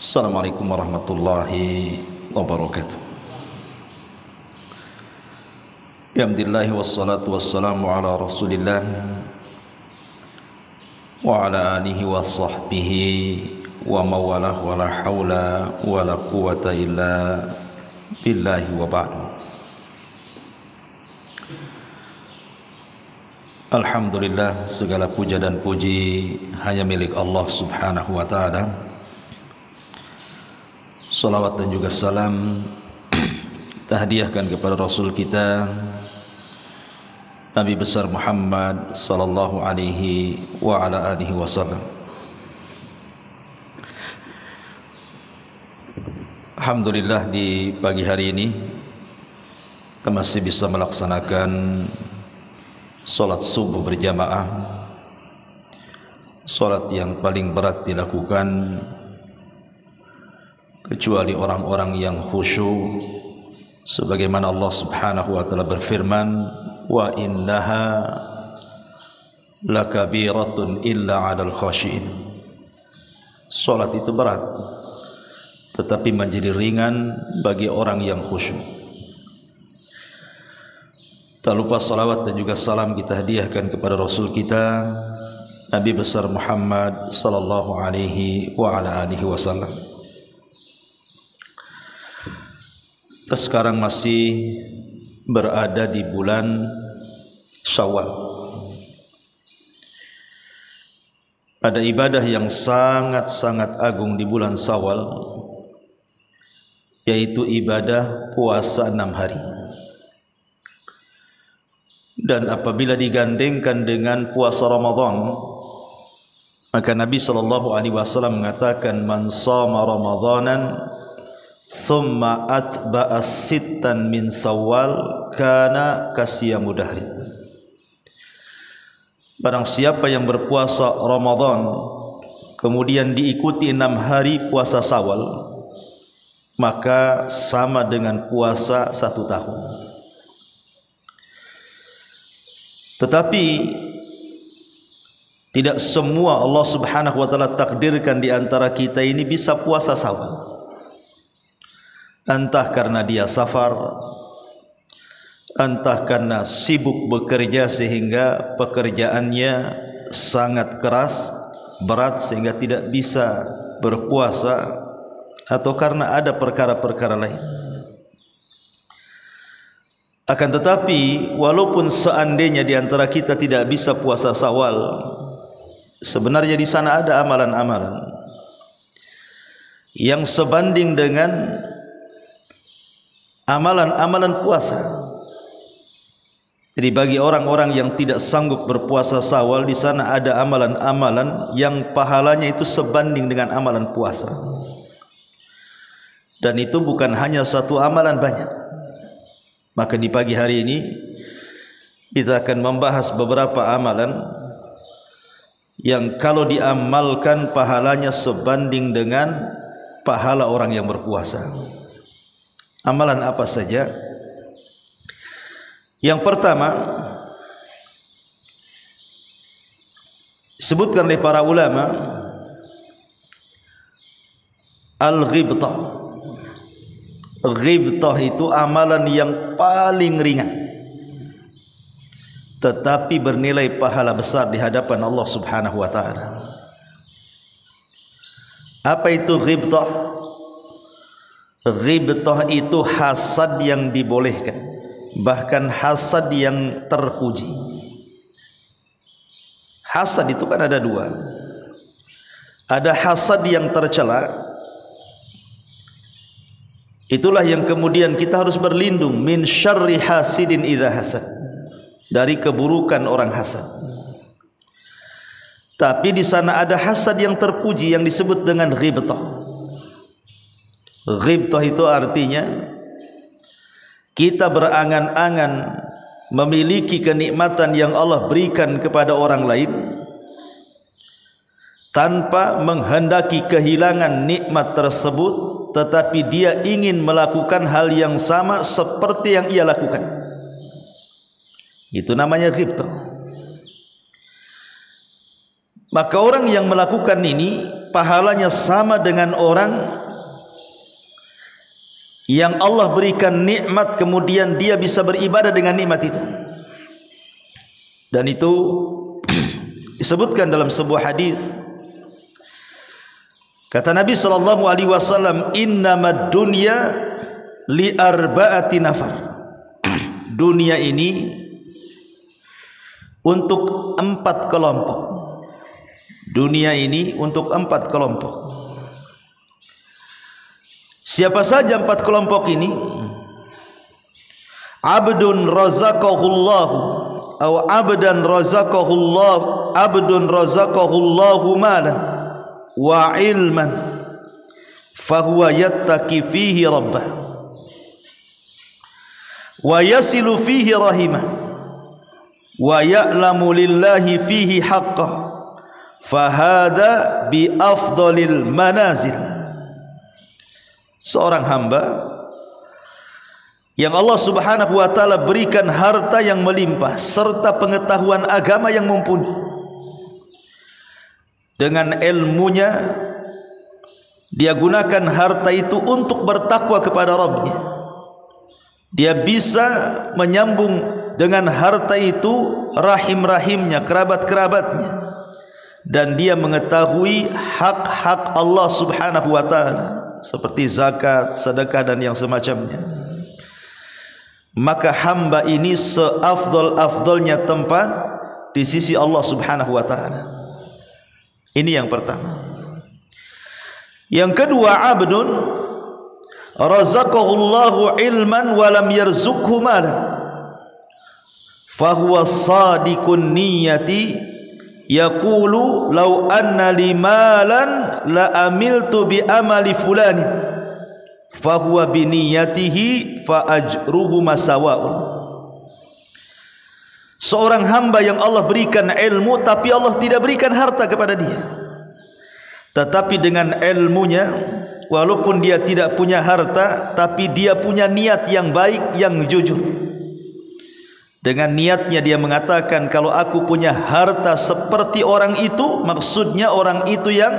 Assalamualaikum warahmatullahi wabarakatuh. Alhamdulillah wassalatu wassalamu ala Rasulillah wa ala alihi wa sahbihi wa mawalah wa la hawla wa la quwata illa billahi wa ba'du. Alhamdulillah, segala puja dan puji hanya milik Allah subhanahu wa ta'ala. Salawat dan juga salam kita hadiahkan kepada Rasul kita Nabi besar Muhammad sallallahu alaihi wa ala alihi wasallam. Alhamdulillah, di pagi hari ini kita masih bisa melaksanakan salat subuh berjamaah, salat yang paling berat dilakukan kecuali orang-orang yang khusyuk, sebagaimana Allah subhanahu wa ta'ala berfirman, wa innaha lakabiratun illa 'alal khashiin. Salat itu berat tetapi menjadi ringan bagi orang yang khusyuk. Tak lupa salawat dan juga salam kita hadiahkan kepada Rasul kita Nabi besar Muhammad sallallahu alaihi wa ala alihi wasallam. Kita sekarang masih berada di bulan Syawal. Ada ibadah yang sangat-sangat agung di bulan Syawal, yaitu ibadah puasa 6 hari. Dan apabila digandengkan dengan puasa Ramadan, maka Nabi SAW mengatakan, man shama Ramadanan thumma atba'a sittan min Syawal kana kasiyamu dahrin. Barang siapa yang berpuasa Ramadan kemudian diikuti 6 hari puasa Syawal, maka sama dengan puasa 1 tahun. Tetapi tidak semua Allah subhanahu wa ta'ala takdirkan di antara kita ini bisa puasa Syawal. Entah karena dia safar, entah karena sibuk bekerja sehingga pekerjaannya sangat keras, berat sehingga tidak bisa berpuasa, atau karena ada perkara-perkara lain. Akan tetapi walaupun seandainya di antara kita tidak bisa puasa Syawal, sebenarnya di sana ada amalan-amalan yang sebanding dengan amalan-amalan puasa. Jadi bagi orang-orang yang tidak sanggup berpuasa Syawal, di sana ada amalan-amalan yang pahalanya itu sebanding dengan amalan puasa. Dan itu bukan hanya satu amalan, banyak. Maka di pagi hari ini kita akan membahas beberapa amalan yang kalau diamalkan pahalanya sebanding dengan pahala orang yang berpuasa. Amalan apa saja? Yang pertama, disebutkan oleh para ulama, al-ghibtah. Ghibtah itu amalan yang paling ringan tetapi bernilai pahala besar di hadapan Allah subhanahu wa ta'ala. Apa itu ghibtah? Ghibtah itu hasad yang dibolehkan, bahkan hasad yang terpuji. Hasad itu kan ada dua. Ada hasad yang tercela, itulah yang kemudian kita harus berlindung, min syarri hasidin idza hasad, dari keburukan orang hasad. Tapi di sana ada hasad yang terpuji yang disebut dengan ghibtah. Ghibtah itu artinya kita berangan-angan memiliki kenikmatan yang Allah berikan kepada orang lain tanpa menghendaki kehilangan nikmat tersebut, tetapi dia ingin melakukan hal yang sama seperti yang ia lakukan. Itu namanya ghibtah. Maka orang yang melakukan ini pahalanya sama dengan orang yang Allah berikan nikmat kemudian dia bisa beribadah dengan nikmat itu. Dan itu disebutkan dalam sebuah hadis. Kata Nabi SAW, innamad dunya li arba'ati nafar. Dunia ini untuk 4 kelompok. Dunia ini untuk 4 kelompok. Siapa saja 4 kelompok ini? Abdun razaqahullahu atau abdan razaqahullahu, abdun razaqahullahu malan wa ilman fahuwa yattaqi fihi rabbah wa yasilu fihi rahimah wa ya'lamu lillahi fihi haqqah fahada bi afdalil manazil. Seorang hamba yang Allah Subhanahu wa taala berikan harta yang melimpah serta pengetahuan agama yang mumpuni. Dengan ilmunya dia gunakan harta itu untuk bertakwa kepada Rabb-Nya. Dia bisa menyambung dengan harta itu rahim-rahimnya, kerabat-kerabatnya. Dan dia mengetahui hak-hak Allah Subhanahu wa taala seperti zakat, sedekah dan yang semacamnya. Maka hamba ini seafdal-afdalnya tempat di sisi Allah Subhanahu wa taala. Ini yang pertama. Yang kedua, abdun razaqahullahu ilman wa lam yarzuqhu malan fahuwa sadiqun niyati yaqulu law anna li malan la amiltu bi amali fulani fahuwa bi niyatihi fa ajruhu masawa'un. Seorang hamba yang Allah berikan ilmu tapi Allah tidak berikan harta kepada dia, tetapi dengan ilmunya walaupun dia tidak punya harta tapi dia punya niat yang baik, yang jujur. Dengan niatnya dia mengatakan, kalau aku punya harta seperti orang itu, maksudnya orang itu yang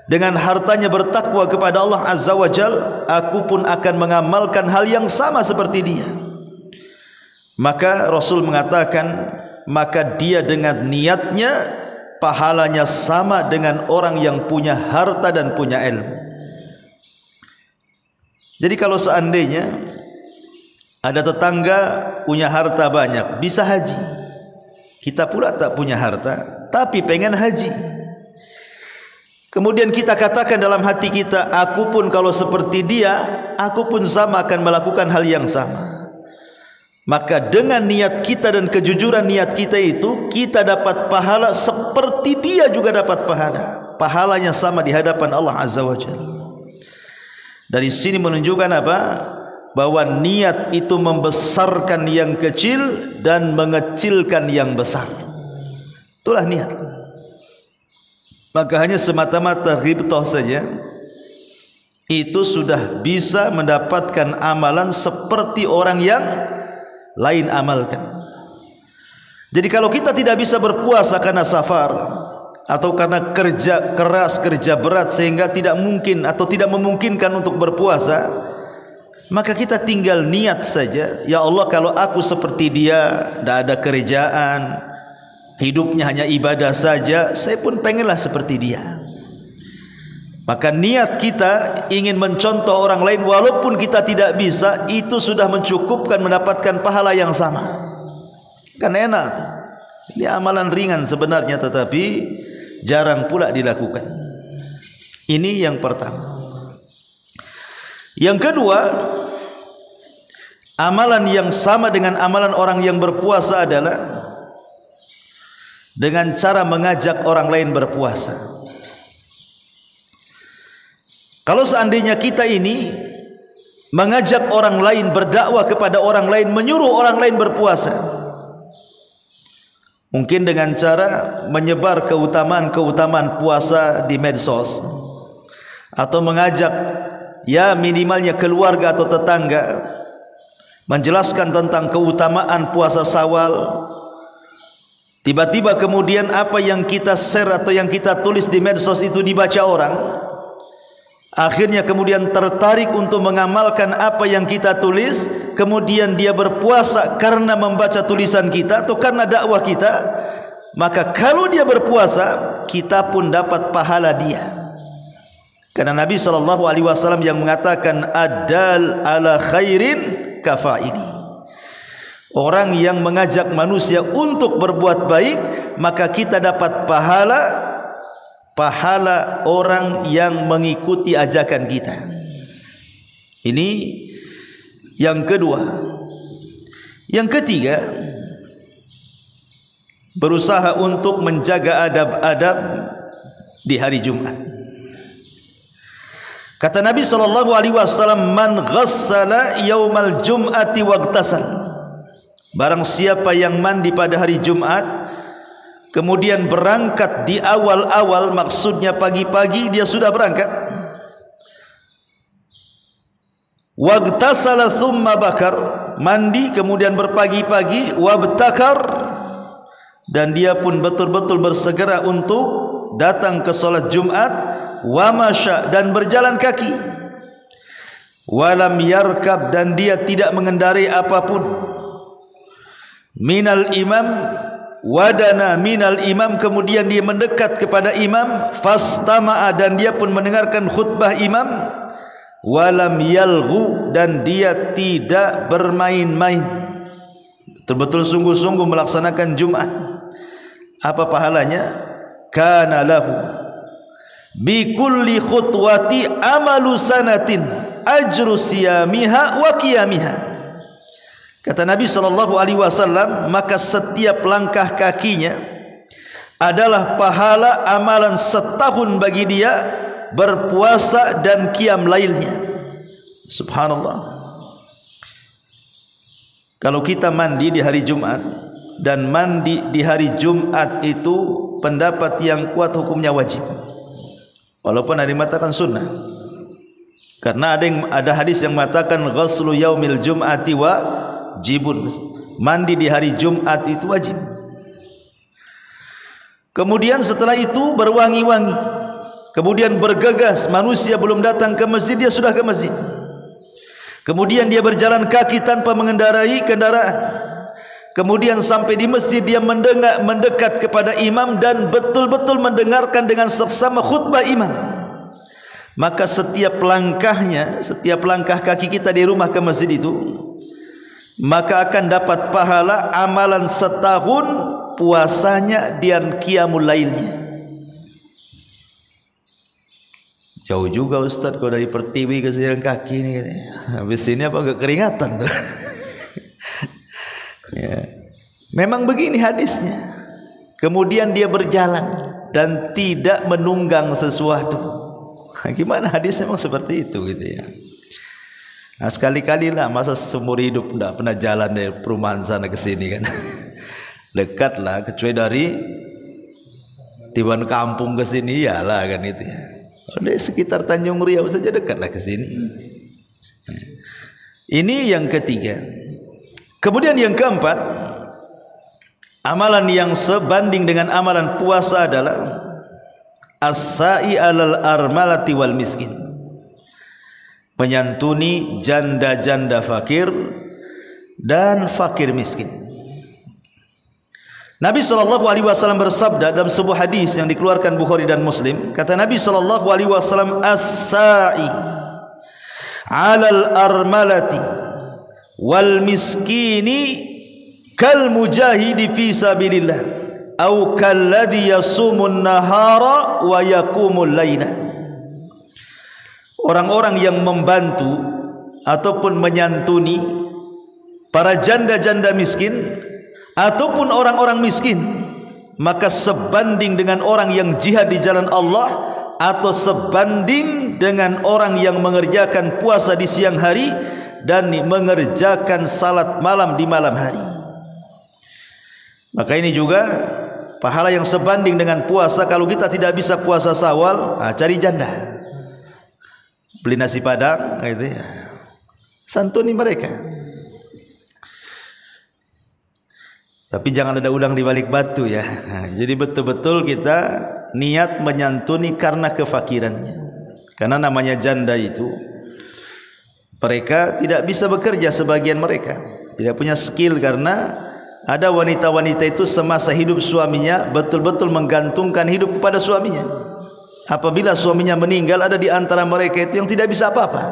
dengan hartanya bertakwa kepada Allah Azza wa Jal, aku pun akan mengamalkan hal yang sama seperti dia. Maka Rasul mengatakan, maka dia dengan niatnya pahalanya sama dengan orang yang punya harta dan punya ilmu. Jadi kalau seandainya ada tetangga punya harta banyak, bisa haji, kita pula tak punya harta tapi pengen haji, kemudian kita katakan dalam hati kita, aku pun kalau seperti dia, aku pun sama akan melakukan hal yang sama. Maka dengan niat kita dan kejujuran niat kita itu, kita dapat pahala seperti dia juga dapat pahala. Pahalanya sama di hadapan Allah Azza wa Jalla. Dari sini menunjukkan apa? Bahwa niat itu membesarkan yang kecil dan mengecilkan yang besar. Itulah niat. Maka hanya semata-mata ghibtah saja itu sudah bisa mendapatkan amalan seperti orang yang lain amalkan. Jadi kalau kita tidak bisa berpuasa karena safar atau karena kerja keras, kerja berat sehingga tidak mungkin atau tidak memungkinkan untuk berpuasa, maka kita tinggal niat saja, ya Allah kalau aku seperti dia, tidak ada kerjaan, hidupnya hanya ibadah saja, saya pun pengenlah seperti dia. Maka niat kita ingin mencontoh orang lain walaupun kita tidak bisa, itu sudah mencukupkan mendapatkan pahala yang sama. Kan enak. Ini amalan ringan sebenarnya tetapi jarang pula dilakukan. Ini yang pertama. Yang kedua, amalan yang sama dengan amalan orang yang berpuasa adalah dengan cara mengajak orang lain berpuasa. Kalau seandainya kita ini mengajak orang lain, berdakwah kepada orang lain, menyuruh orang lain berpuasa, mungkin dengan cara menyebar keutamaan-keutamaan puasa di medsos, atau mengajak ya minimalnya keluarga atau tetangga menjelaskan tentang keutamaan puasa Syawal, tiba-tiba kemudian apa yang kita share atau yang kita tulis di medsos itu dibaca orang, akhirnya kemudian tertarik untuk mengamalkan apa yang kita tulis, kemudian dia berpuasa karena membaca tulisan kita atau karena dakwah kita, maka kalau dia berpuasa, kita pun dapat pahala dia. Karena Nabi SAW yang mengatakan adal ala khairin kafaili, orang yang mengajak manusia untuk berbuat baik, maka kita dapat pahala orang yang mengikuti ajakan kita. Ini yang kedua. Yang ketiga, berusaha untuk menjaga adab-adab di hari Jumat. Kata Nabi SAW, man ghassala yaumal jum'ati wagtasal, barang siapa yang mandi pada hari Jumat, kemudian berangkat di awal-awal, maksudnya pagi-pagi dia sudah berangkat, wagtasala thumma bakar, mandi kemudian berpagi-pagi, wabtakar, dan dia pun betul-betul bersegera untuk datang ke salat Jumat, wa masya, dan berjalan kaki, walam yarkab, dan dia tidak mengendarai apapun, minal imam, wadana minal imam, kemudian dia mendekat kepada imam, fastama'a, dan dia pun mendengarkan khutbah imam, walam yalghu, dan dia tidak bermain-main, betul-betul sungguh-sungguh melaksanakan Jumat. Apa pahalanya? Kana lahu bi kulli khutwati amalu sanatin ajru siyamiha wa qiyamiha. Kata Nabi SAW, maka setiap langkah kakinya adalah pahala amalan setahun bagi dia berpuasa dan qiyam lailnya. Subhanallah. Kalau kita mandi di hari Jumat, dan mandi di hari Jumat itu pendapat yang kuat hukumnya wajib, walaupun ada yang mengatakan sunnah. Karena ada hadis yang mengatakan ghuslu yaumil jum'ati wajibun, mandi di hari Jumat itu wajib. Kemudian setelah itu berwangi-wangi, kemudian bergegas, manusia belum datang ke masjid dia sudah ke masjid. Kemudian dia berjalan kaki tanpa mengendarai kendaraan. Kemudian sampai di masjid dia mendekat kepada imam dan betul-betul mendengarkan dengan seksama khutbah imam. Maka setiap langkahnya, setiap langkah kaki kita di rumah ke masjid itu, maka akan dapat pahala amalan setahun puasanya dan qiyamul lailnya. Jauh juga Ustaz kalau dari Pertiwi ke jalan kaki ini. Habis ini apa enggak keringatan? Ya. Memang begini hadisnya. Kemudian dia berjalan dan tidak menunggang sesuatu. Gimana hadisnya memang seperti itu gitu ya. Nah, sekali-kali lah, masa seumur hidup tidak pernah jalan dari perumahan sana ke sini kan. Dekat lah, kecuali dari Tiban Kampung ke sini ya lah kan itu ya. Dari sekitar Tanjung Riau saja dekat lah ke sini. Ini yang ketiga. Kemudian yang keempat, amalan yang sebanding dengan amalan puasa adalah as-sa'i alal armalati wal miskin, menyantuni janda-janda fakir dan fakir miskin. Nabi SAW bersabda dalam sebuah hadis yang dikeluarkan Bukhari dan Muslim, kata Nabi SAW, as-sa'i alal armalati wal miskini kal mujahidi fi sabilillah au kalladhi yasumun nahara wa yaqumul laila. Orang-orang yang membantu ataupun menyantuni para janda-janda miskin ataupun orang-orang miskin, maka sebanding dengan orang yang jihad di jalan Allah, atau sebanding dengan orang yang mengerjakan puasa di siang hari dan mengerjakan salat malam di malam hari. Maka ini juga pahala yang sebanding dengan puasa. Kalau kita tidak bisa puasa Syawal, cari janda, beli nasi padang gitu ya, santuni mereka. Tapi jangan ada udang di balik batu ya. Jadi betul-betul kita niat menyantuni karena kefakirannya. Karena namanya janda itu, mereka tidak bisa bekerja, sebagian mereka tidak punya skill, karena ada wanita-wanita itu semasa hidup suaminya betul-betul menggantungkan hidup kepada suaminya. Apabila suaminya meninggal, ada di antara mereka itu yang tidak bisa apa-apa,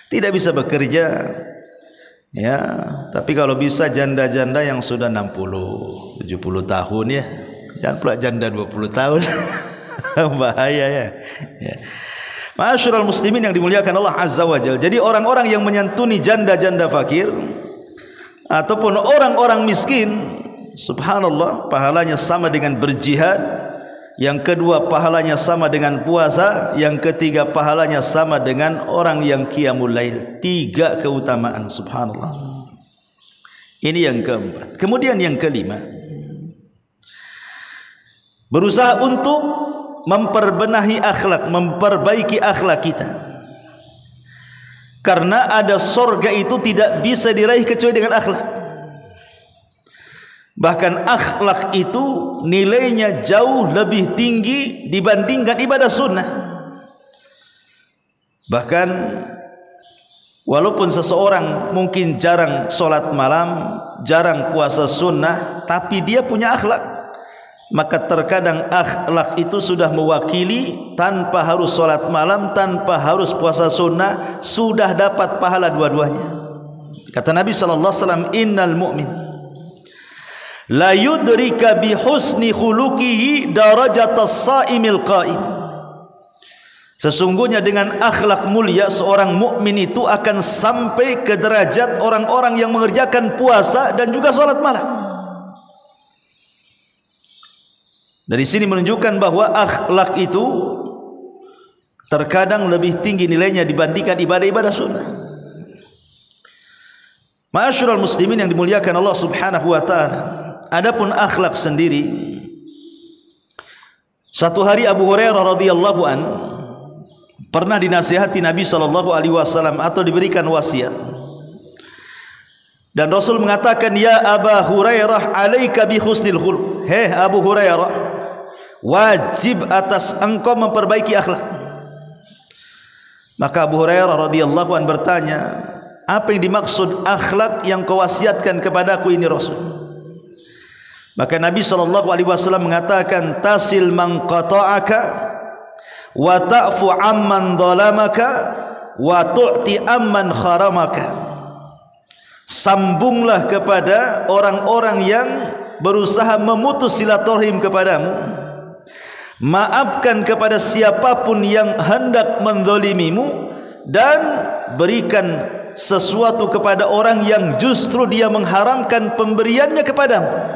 tidak bisa bekerja. Ya, tapi kalau bisa janda-janda yang sudah 60, 70 tahun ya. Jangan pula janda 20 tahun. Bahaya ya. Ya. Ma'asyiral muslimin yang dimuliakan Allah Azza wa Jalla. Jadi orang-orang yang menyantuni janda-janda fakir ataupun orang-orang miskin, subhanallah, pahalanya sama dengan berjihad. Yang kedua, pahalanya sama dengan puasa. Yang ketiga, pahalanya sama dengan orang yang qiyamul lail. 3 keutamaan, subhanallah. Ini yang keempat. Kemudian yang kelima, berusaha untuk memperbenahi akhlak, memperbaiki akhlak kita. Karena ada surga itu tidak bisa diraih kecuali dengan akhlak. Bahkan akhlak itu nilainya jauh lebih tinggi dibandingkan ibadah sunnah. Bahkan walaupun seseorang mungkin jarang sholat malam, jarang puasa sunnah, tapi dia punya akhlak, maka terkadang akhlak itu sudah mewakili, tanpa harus sholat malam, tanpa harus puasa sunnah, sudah dapat pahala dua-duanya. Kata Nabi SAW, innal mu'min la yudrika bi husni khuluqihi darajatas saimil qaim. Sesungguhnya dengan akhlak mulia seorang mukmin itu akan sampai ke derajat orang-orang yang mengerjakan puasa dan juga salat malam. Dari sini menunjukkan bahwa akhlak itu terkadang lebih tinggi nilainya dibandingkan ibadah-ibadah sunnah. Ma'asyiral muslimin yang dimuliakan Allah Subhanahu wa taala. Adapun akhlak sendiri, satu hari Abu Hurairah radhiyallahu an pernah dinasihati Nabi sallallahu alaihi wasallam atau diberikan wasiat. Dan Rasul mengatakan, "Ya Abu Hurairah, alaika bi husnil khuluq." Hei Abu Hurairah, wajib atas engkau memperbaiki akhlak. Maka Abu Hurairah radhiyallahu an bertanya, "Apa yang dimaksud akhlak yang kau wasiatkan kepadaku ini Rasul?" Maka Nabi SAW mengatakan, tasil man qata'aka wa ta'fu amman dhalamaka wa tu'ti amman kharamaka. Sambunglah kepada orang-orang yang berusaha memutus silaturahim kepadamu, maafkan kepada siapapun yang hendak menzalimimu, dan berikan sesuatu kepada orang yang justru dia mengharamkan pemberiannya kepadamu.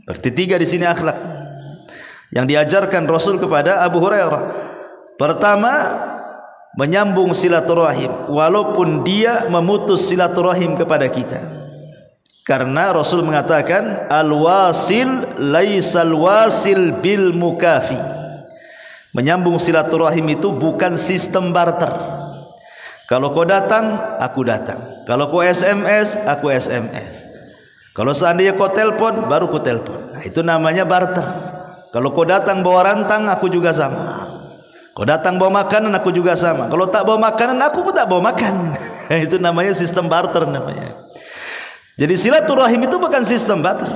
Berarti 3 di sini akhlak yang diajarkan Rasul kepada Abu Hurairah. Pertama, menyambung silaturahim walaupun dia memutus silaturahim kepada kita. Karena Rasul mengatakan, al-wasil laisal wasil bil mukafi. Menyambung silaturahim itu bukan sistem barter. Kalau kau datang, aku datang. Kalau kau SMS, aku SMS. Kalau seandainya kau telpon, baru kau telpon. Nah, itu namanya barter. Kalau kau datang bawa rantang, aku juga sama. Kau datang bawa makanan, aku juga sama. Kalau tak bawa makanan, aku pun tak bawa makan. Itu namanya sistem barter namanya. Jadi silaturahim itu bukan sistem barter.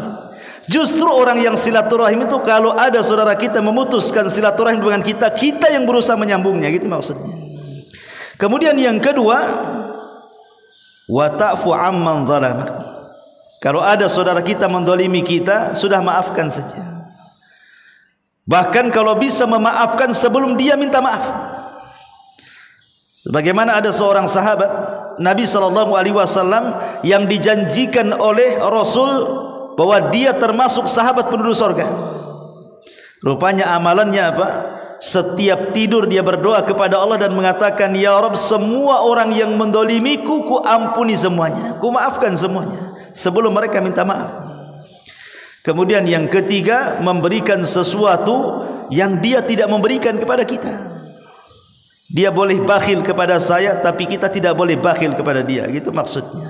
Justru orang yang silaturahim itu, kalau ada saudara kita memutuskan silaturahim dengan kita, kita yang berusaha menyambungnya, gitu maksudnya. Kemudian yang kedua, wa ta'fu amman dhalamak. Kalau ada saudara kita mendolimi kita, sudah maafkan saja. Bahkan kalau bisa memaafkan sebelum dia minta maaf. Sebagaimana ada seorang sahabat Nabi SAW yang dijanjikan oleh Rasul bahwa dia termasuk sahabat penduduk surga. Rupanya amalannya apa? Setiap tidur dia berdoa kepada Allah dan mengatakan, ya Rabb, semua orang yang mendolimiku, ku ampuni semuanya, ku maafkan semuanya sebelum mereka minta maaf. Kemudian yang ketiga, memberikan sesuatu yang dia tidak memberikan kepada kita. Dia boleh bakhil kepada saya, tapi kita tidak boleh bakhil kepada dia, gitu maksudnya.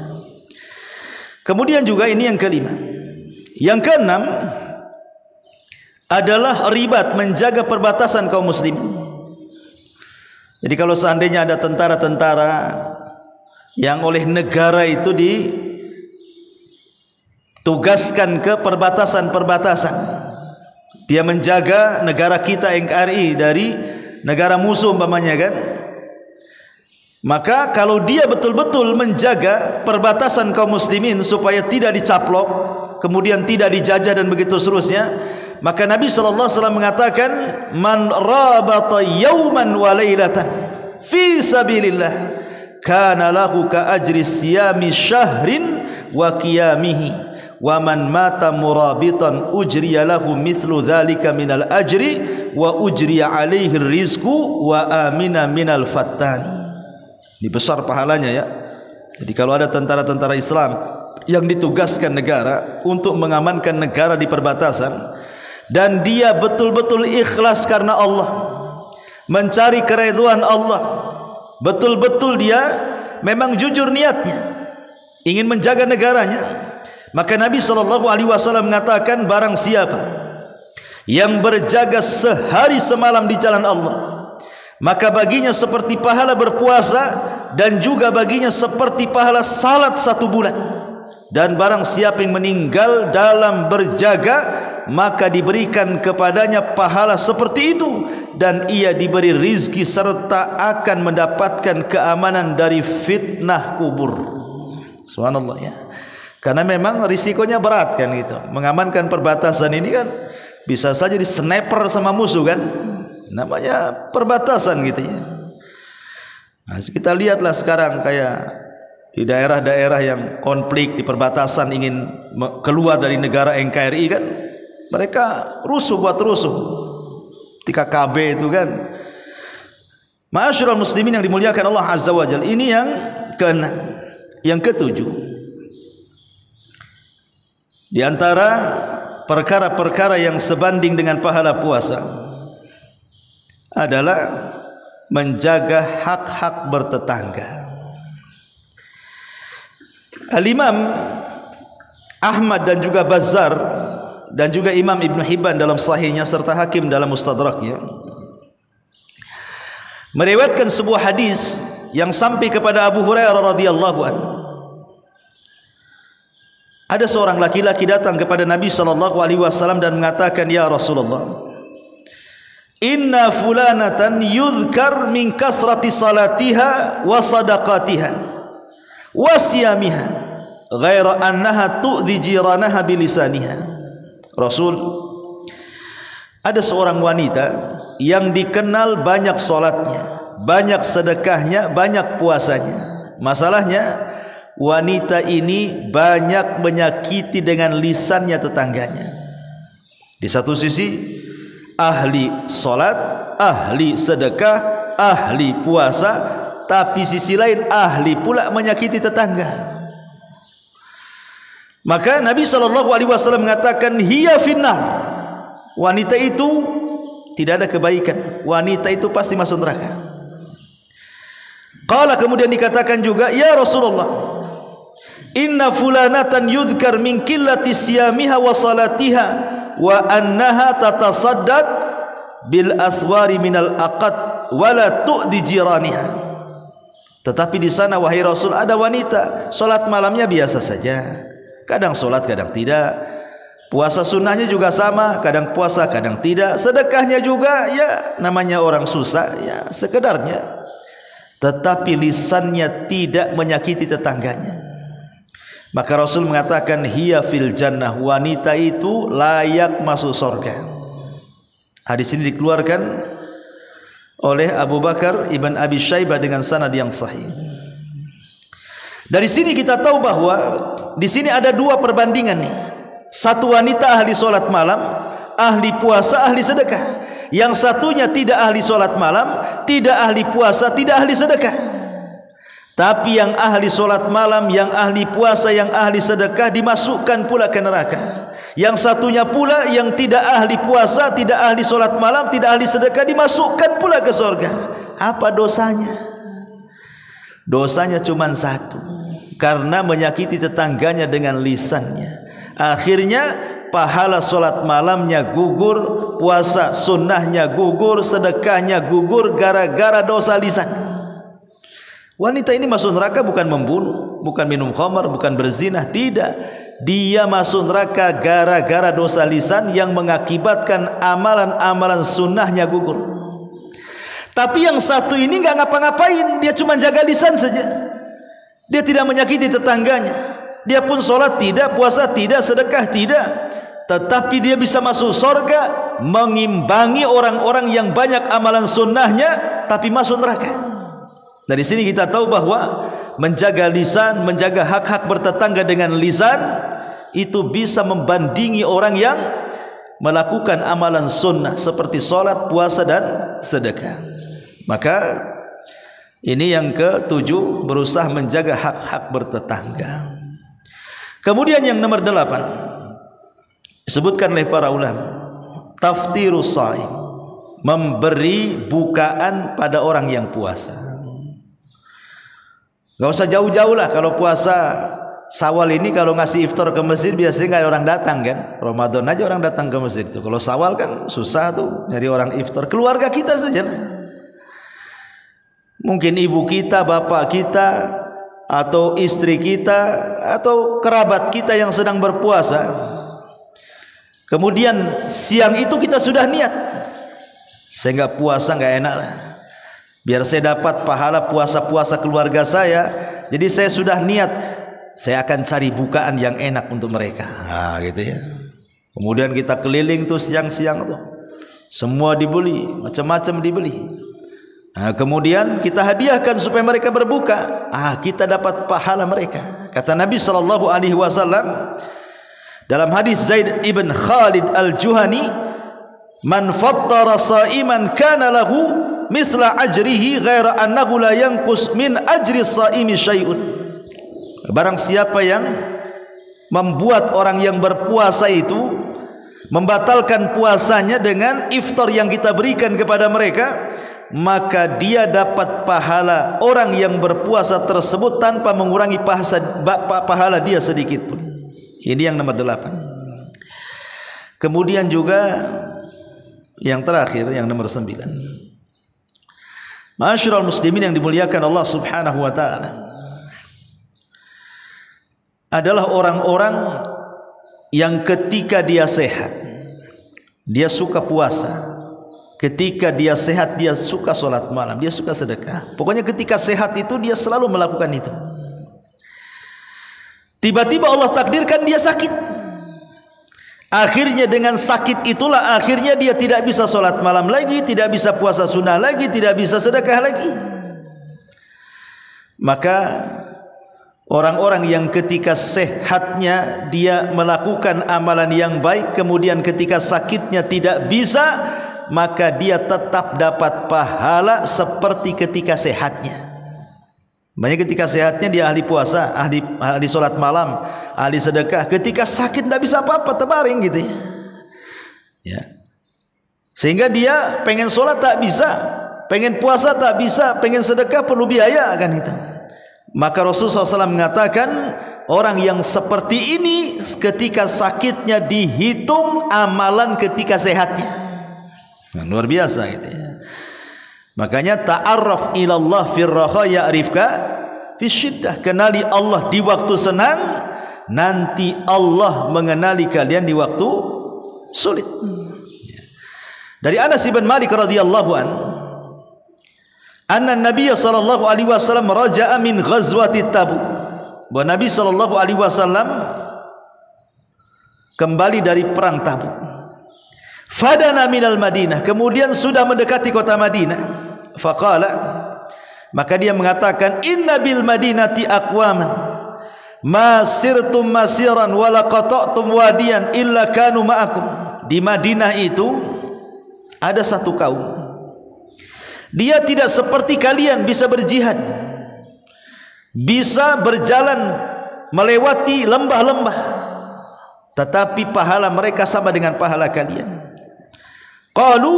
Kemudian juga ini yang kelima. Yang keenam adalah ribat, menjaga perbatasan kaum muslimin. Jadi kalau seandainya ada tentara-tentara yang oleh negara itu ditugaskan ke perbatasan-perbatasan, dia menjaga negara kita NKRI dari negara musuh umpamanya kan, maka kalau dia betul-betul menjaga perbatasan kaum muslimin supaya tidak dicaplok, kemudian tidak dijajah dan begitu seterusnya, maka Nabi SAW mengatakan, man rabata yawman wa laylatan fi sabilillah kana lahu ka ajri siyami syahrin wa qiyamihi wa man mata murabitan ujriya lahu mithlu dhalika minal ajri wa ujriya alaihi rizqu wa amina minal fattani. Ini besar pahalanya ya. Jadi kalau ada tentara-tentara Islam yang ditugaskan negara untuk mengamankan negara di perbatasan, dan dia betul-betul ikhlas karena Allah, mencari keridhaan Allah, betul-betul dia memang jujur niatnya ingin menjaga negaranya, maka Nabi SAW mengatakan, barang siapa yang berjaga sehari semalam di jalan Allah, maka baginya seperti pahala berpuasa, dan juga baginya seperti pahala salat 1 bulan. Dan barang siapa yang meninggal dalam berjaga, maka diberikan kepadanya pahala seperti itu, dan ia diberi rizki serta akan mendapatkan keamanan dari fitnah kubur. Subhanallah ya. Karena memang risikonya berat kan gitu. Mengamankan perbatasan ini kan bisa saja di sniper sama musuh kan. Namanya perbatasan gitu ya. Nah, kita lihatlah sekarang kayak di daerah-daerah yang konflik di perbatasan, ingin keluar dari negara NKRI kan, mereka rusuh buat rusuh. Ketika KB itu kan. Ma'asyiral muslimin yang dimuliakan Allah Azza wa Jalla. Ini yang keenam. Yang ketujuh, di antara perkara-perkara yang sebanding dengan pahala puasa adalah menjaga hak-hak bertetangga. Al-Imam Ahmad dan juga Bazzar dan juga Imam Ibn Hibban dalam sahihnya serta Hakim dalam Mustadraknya meriwayatkan sebuah hadis yang sampai kepada Abu Hurairah radhiyallahu anhu. Ada seorang laki-laki datang kepada Nabi SAW dan mengatakan, ya Rasulullah, inna fulanatan yudhkar min kathrati salatiha wa sadaqatiha wa siyamiha ghaira annaha tu'dhi jiranaha bilisaniha. Rasul, ada seorang wanita yang dikenal banyak salatnya, banyak sedekahnya, banyak puasanya. Masalahnya wanita ini banyak menyakiti dengan lisannya tetangganya. Di satu sisi ahli salat, ahli sedekah, ahli puasa, tapi sisi lain ahli pula menyakiti tetangga. Maka Nabi SAW mengatakan, hiya finnar, wanita itu tidak ada kebaikan, wanita itu pasti masuk neraka. Qala, kemudian dikatakan juga, ya Rasulullah, inna fulanatan yudhkar min qillati siyamiha wa salatiha wa annaha tatasaddaq bil athwari minal aqad wa la tu'di jiraniha. Tetapi di sana wahai Rasul, ada wanita salat malamnya biasa saja, kadang salat kadang tidak, puasa sunnahnya juga sama, kadang puasa kadang tidak, sedekahnya juga ya namanya orang susah ya sekedarnya, tetapi lisannya tidak menyakiti tetangganya. Maka Rasul mengatakan, hiya fil jannah, wanita itu layak masuk surga. Hadis ini dikeluarkan oleh Abu Bakar Ibn Abi Syaibah dengan sanad yang sahih. Dari sini kita tahu bahwa di sini ada dua perbandingan nih. Satu wanita ahli solat malam, ahli puasa, ahli sedekah. Yang satunya tidak ahli solat malam, tidak ahli puasa, tidak ahli sedekah. Tapi yang ahli solat malam, yang ahli puasa, yang ahli sedekah dimasukkan pula ke neraka. Yang satunya pula yang tidak ahli puasa, tidak ahli solat malam, tidak ahli sedekah dimasukkan pula ke surga. Apa dosanya? Dosanya cuma satu, karena menyakiti tetangganya dengan lisannya. Akhirnya pahala solat malamnya gugur, puasa sunnahnya gugur, sedekahnya gugur gara-gara dosa lisan. Wanita ini masuk neraka bukan membunuh, bukan minum khamar, bukan berzina, tidak. Dia masuk neraka gara-gara dosa lisan yang mengakibatkan amalan-amalan sunnahnya gugur. Tapi yang satu ini nggak ngapa-ngapain, dia cuma jaga lisan saja. Dia tidak menyakiti tetangganya. Dia pun sholat tidak, puasa tidak, sedekah tidak. Tetapi dia bisa masuk surga, mengimbangi orang-orang yang banyak amalan sunnahnya, tapi masuk neraka. Dari sini kita tahu bahwa menjaga lisan, menjaga hak-hak bertetangga dengan lisan, itu bisa membandingi orang yang melakukan amalan sunnah seperti sholat, puasa dan sedekah. Maka ini yang ketujuh, berusaha menjaga hak-hak bertetangga. Kemudian yang nomor 8 disebutkan oleh para ulama, taftirus shaim, memberi bukaan pada orang yang puasa. Gak usah jauh-jauh lah, kalau puasa Syawal ini kalau ngasih iftar ke masjid biasanya nggak ada orang datang kan. Ramadan aja orang datang ke masjid tuh. Kalau Syawal kan susah tuh nyari orang iftar. Keluarga kita saja lah. Mungkin ibu kita, bapak kita, atau istri kita, atau kerabat kita yang sedang berpuasa. Kemudian siang itu kita sudah niat, saya nggak puasa nggak enak lah, biar saya dapat pahala puasa-puasa keluarga saya. Jadi saya sudah niat, saya akan cari bukaan yang enak untuk mereka. Nah, gitu ya. Kemudian kita keliling tuh siang-siang tuh, semua dibeli, macam-macam dibeli. Nah, kemudian kita hadiahkan supaya mereka berbuka. Kita dapat pahala mereka. Kata Nabi SAW dalam hadis Zaid ibn Khalid al-Juhani, man fattara sa'iman kana lahu misla ajrihi ghaira annahu la yanqus min ajri saimi syai'un. Barang siapa yang membuat orang yang berpuasa itu membatalkan puasanya dengan iftar yang kita berikan kepada mereka, maka dia dapat pahala orang yang berpuasa tersebut tanpa mengurangi pahala dia sedikit pun. Ini yang nomor 8. Kemudian juga yang terakhir, yang nomor 9. Ma'asyiral muslimin yang dimuliakan Allah Subhanahu wa taala, adalah orang-orang yang ketika dia sehat dia suka puasa, ketika dia sehat dia suka sholat malam, dia suka sedekah. Pokoknya ketika sehat itu dia selalu melakukan itu. Tiba-tiba Allah takdirkan dia sakit. Akhirnya dengan sakit itulah akhirnya dia tidak bisa sholat malam lagi, tidak bisa puasa sunnah lagi, tidak bisa sedekah lagi. Maka orang-orang yang ketika sehatnya dia melakukan amalan yang baik, kemudian ketika sakitnya tidak bisa, maka dia tetap dapat pahala seperti ketika sehatnya. Banyak ketika sehatnya dia ahli puasa, ahli sholat malam, ahli sedekah. Ketika sakit tidak bisa apa-apa, terbaring gitu ya. Sehingga dia pengen sholat tak bisa, pengen puasa tak bisa, pengen sedekah perlu biaya kan itu. Maka Rasulullah SAW mengatakan orang yang seperti ini ketika sakitnya dihitung amalan ketika sehatnya. Nah, luar biasa gitu ya. Makanya ta'arraf ilallah fir raha ya'rifka fisyiddah. Kenali Allah di waktu senang, nanti Allah mengenali kalian di waktu sulit. Dari Anas bin Malik radhiyallahu an, anna Nabi sallallahu alaihi wasallam raja'a min ghazwati Tabuk. Bahwa Nabi sallallahu alaihi wasallam kembali dari perang Tabuk. Fadana minal Madinah, kemudian sudah mendekati kota Madinah. Faqala, maka dia mengatakan, inna bil madinati aqwaman ma sirtum masiran wala qata'tum wadiyan illa kanu ma'akum. Di Madinah itu ada satu kaum, dia tidak seperti kalian bisa berjihad, bisa berjalan melewati lembah-lembah, tetapi pahala mereka sama dengan pahala kalian. Qalu,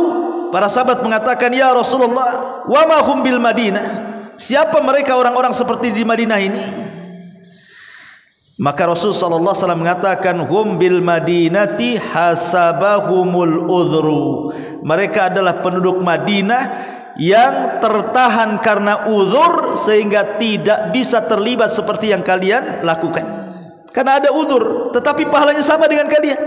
para sahabat mengatakan, ya Rasulullah, wa ma hum bil Madinah, siapa mereka orang-orang seperti di Madinah ini? Maka Rasul sallallahu alaihi wasallam mengatakan hum bil madinati hasabahumul udhru. Mereka adalah penduduk Madinah yang tertahan karena uzur sehingga tidak bisa terlibat seperti yang kalian lakukan. Karena ada uzur, tetapi pahalanya sama dengan kalian.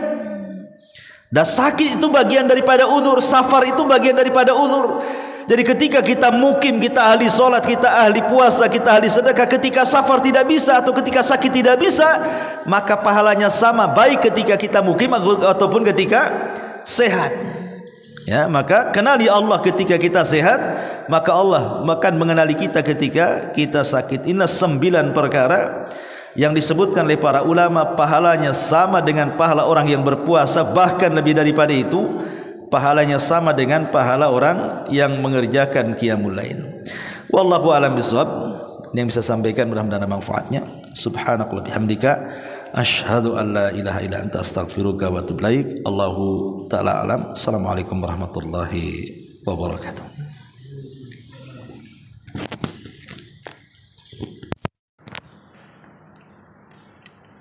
Dan sakit itu bagian daripada uzur, safar itu bagian daripada uzur. Jadi ketika kita mukim, kita ahli solat, kita ahli puasa, kita ahli sedekah, ketika safar tidak bisa atau ketika sakit tidak bisa, maka pahalanya sama baik ketika kita mukim ataupun ketika sehat. Ya, maka kenali Allah ketika kita sehat, maka Allah akan mengenali kita ketika kita sakit. Ini 9 perkara yang disebutkan oleh para ulama, pahalanya sama dengan pahala orang yang berpuasa, bahkan lebih daripada itu. Pahalanya sama dengan pahala orang yang mengerjakan qiyamul lail. Wallahu a'lam bishawab. Ini yang bisa sampaikan, mudah-mudahan ada manfaatnya. Subhanakallah bihamdika asyhadu an la ilaha illa anta astaghfiruka wa atubu ilaik. Allahu ta'ala alam. Assalamualaikum warahmatullahi wabarakatuh.